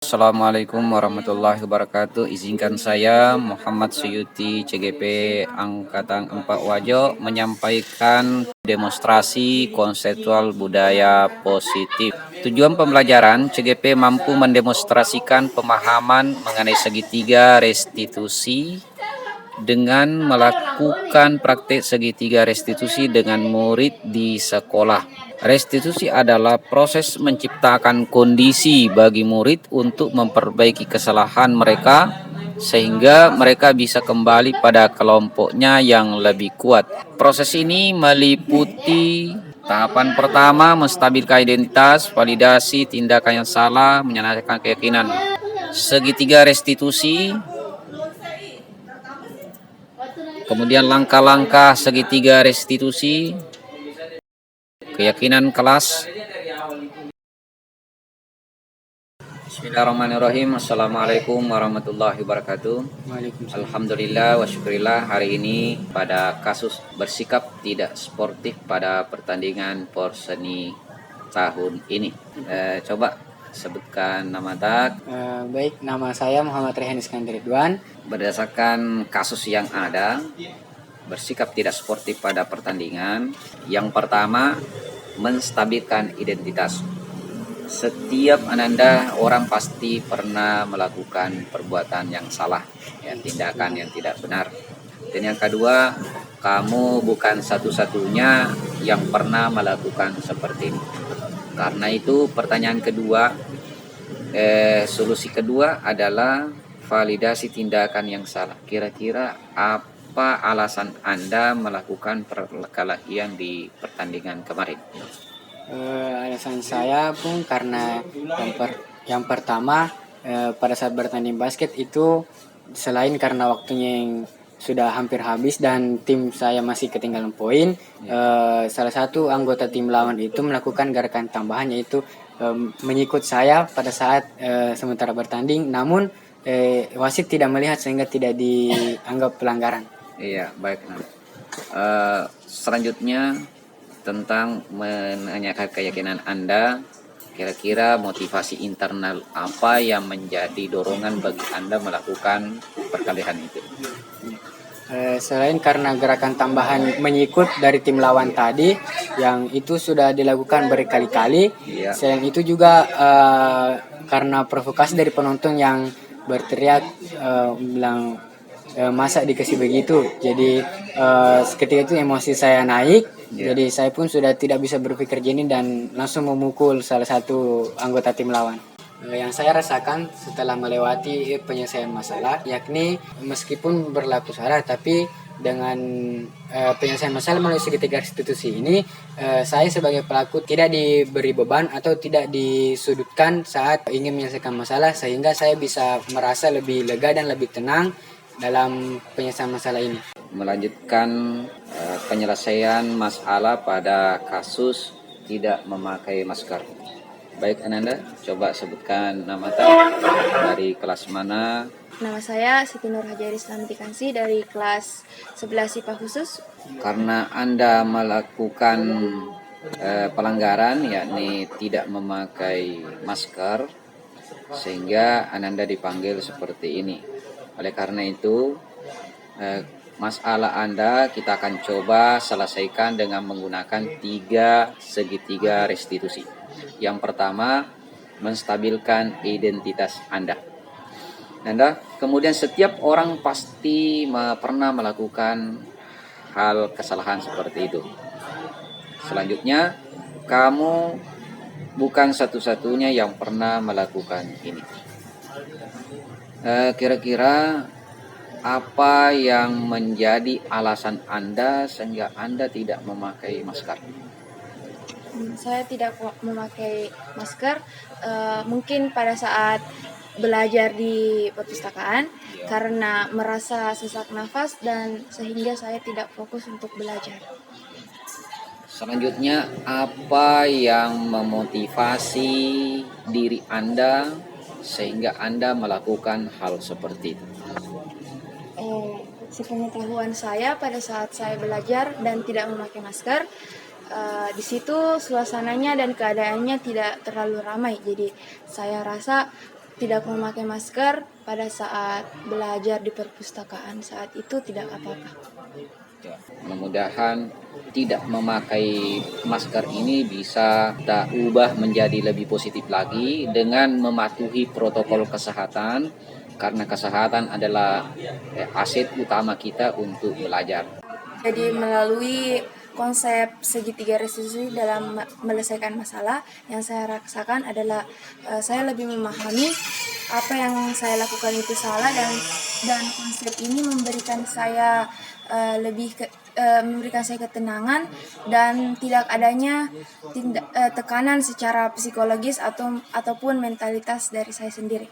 Assalamualaikum warahmatullahi wabarakatuh. Izinkan saya Muhammad Suyuti CGP Angkatan 4 Wajo menyampaikan demonstrasi konseptual budaya positif. Tujuan pembelajaran CGP mampu mendemonstrasikan pemahaman mengenai segitiga restitusi dengan melakukan praktik segitiga restitusi dengan murid di sekolah. Restitusi adalah proses menciptakan kondisi bagi murid untuk memperbaiki kesalahan mereka sehingga mereka bisa kembali pada kelompoknya yang lebih kuat. Proses ini meliputi tahapan pertama, menstabilkan identitas, validasi tindakan yang salah, menyelesaikan keyakinan. Segitiga restitusi, kemudian langkah-langkah segitiga restitusi, keyakinan kelas. Bismillahirrahmanirrahim. Assalamualaikum warahmatullahi wabarakatuh. Waalaikumsalam. Alhamdulillah wa syukurillah, hari ini pada kasus bersikap tidak sportif pada pertandingan porseni tahun ini. Coba sebutkan nama tak. Baik, nama saya Muhammad Rehan Iskandar Ridwan. Berdasarkan kasus yang ada, bersikap tidak sportif pada pertandingan. Yang pertama, menstabilkan identitas. Setiap Ananda orang pasti pernah melakukan perbuatan yang salah, ya, tindakan yang tidak benar. Dan yang kedua, kamu bukan satu-satunya yang pernah melakukan seperti ini. Karena itu pertanyaan kedua, solusi kedua adalah validasi tindakan yang salah. Kira-kira apa alasan Anda melakukan perkelahian di pertandingan kemarin? Alasan saya pun karena yang pertama pada saat bertanding basket itu selain karena waktunya yang sudah hampir habis dan tim saya masih ketinggalan poin, salah satu anggota tim lawan itu melakukan gerakan tambahan yaitu menyikut saya pada saat sementara bertanding, namun wasit tidak melihat sehingga tidak dianggap pelanggaran. Iya, baik. Selanjutnya tentang menanyakan keyakinan Anda, kira-kira motivasi internal apa yang menjadi dorongan bagi Anda melakukan perkelahian itu? Selain karena gerakan tambahan menyikut dari tim lawan tadi, yang itu sudah dilakukan berkali-kali. Iya. Selain itu juga karena provokasi dari penonton yang berteriak bilang masa dikasih begitu. Jadi ketika itu emosi saya naik. Iya. Jadi saya pun sudah tidak bisa berpikir jernih dan langsung memukul salah satu anggota tim lawan. Yang saya rasakan setelah melewati penyelesaian masalah, yakni meskipun berlaku salah, tapi dengan penyelesaian masalah melalui segitiga restitusi ini, saya sebagai pelaku tidak diberi beban atau tidak disudutkan saat ingin menyelesaikan masalah, sehingga saya bisa merasa lebih lega dan lebih tenang dalam penyelesaian masalah ini. Melanjutkan penyelesaian masalah pada kasus tidak memakai masker. Baik, Ananda, coba sebutkan nama dari kelas mana? Nama saya Siti Nur Hajairi Islamikansi dari kelas 11 IPA khusus. Karena Anda melakukan pelanggaran, yakni tidak memakai masker, sehingga Ananda dipanggil seperti ini. Oleh karena itu, masalah Anda kita akan coba selesaikan dengan menggunakan 3 segitiga restitusi. Yang pertama, menstabilkan identitas Anda. Kemudian setiap orang pasti pernah melakukan hal kesalahan seperti itu. Selanjutnya, kamu bukan satu-satunya yang pernah melakukan ini. Kira-kira apa yang menjadi alasan Anda sehingga Anda tidak memakai masker? Saya tidak memakai masker mungkin pada saat belajar di perpustakaan karena merasa sesak nafas dan sehingga saya tidak fokus untuk belajar. Selanjutnya, apa yang memotivasi diri Anda sehingga Anda melakukan hal seperti itu? Sepengetahuan saya pada saat saya belajar dan tidak memakai masker, di situ suasananya dan keadaannya tidak terlalu ramai. Jadi saya rasa tidak memakai masker pada saat belajar di perpustakaan, saat itu tidak apa-apa. Ya, mudah-mudahan tidak memakai masker ini bisa kita ubah menjadi lebih positif lagi dengan mematuhi protokol kesehatan, karena kesehatan adalah aset utama kita untuk belajar. Jadi melalui konsep segitiga restitusi dalam menyelesaikan masalah, yang saya rasakan adalah saya lebih memahami apa yang saya lakukan itu salah, dan konsep ini memberikan saya memberikan saya ketenangan dan tidak adanya tekanan secara psikologis ataupun mentalitas dari saya sendiri.